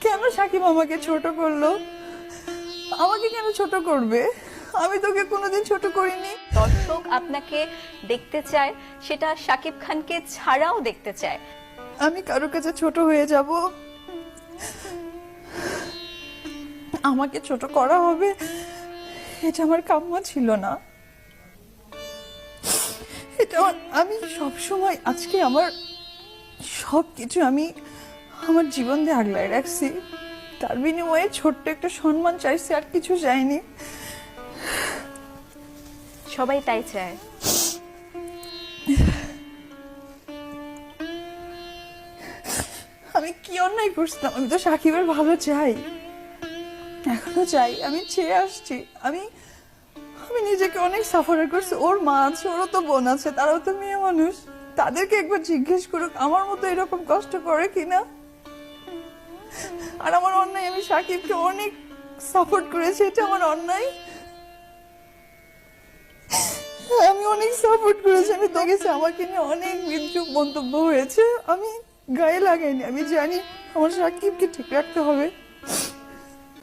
কেন সাকিব আমাকে ছোট করলো? আমাকে কেন ছোট করবে? আমি তোকে কোনোদিন ছোট করিনি। দর্শক আপনাকে দেখতে চায়, সেটা শাকিব খানকে ছাড়াও দেখতে চায়। আমি কারো কাছে ছোট হয়ে যাব, আমাকে ছোট করা হবে, এটা আমার কাম্য ছিল না। এটা আমি সবসময়, আজকে আমার সবকিছু আমি আমার জীবন দিয়ে আগলায় রাখছি, তার বিনিময়ে ছোট্ট একটা সম্মান চাইছি, আর কিছু চাইনি। সবাই তাই চায়। আমি কি অন্যায় করছিলাম? আমি তো সাকিবের ভালো চাই, এখনো চাই, আমি চেয়ে আসছি। আমি আমি নিজেকে অনেক সাফার করছি। ওর মা আছে, ওরও তো বোন আছে, তারাও তো মেয়ে মানুষ। তাদেরকে একবার জিজ্ঞেস করুক আমার মতো এরকম কষ্ট করে কিনা। আর আমার অন্যায়, আমি সাকিবকে অনেক সাপোর্ট করেছি, এটা আমার অন্যায়। আমি অনেক সাপোর্ট করেছি, আমি দেখেছি আমাকে নিয়ে অনেক বিদ্রুপ মন্তব্য হয়েছে, আমি গায়ে লাগাইনি। আমি জানি আমার সাকিবকে ঠিক রাখতে হবে।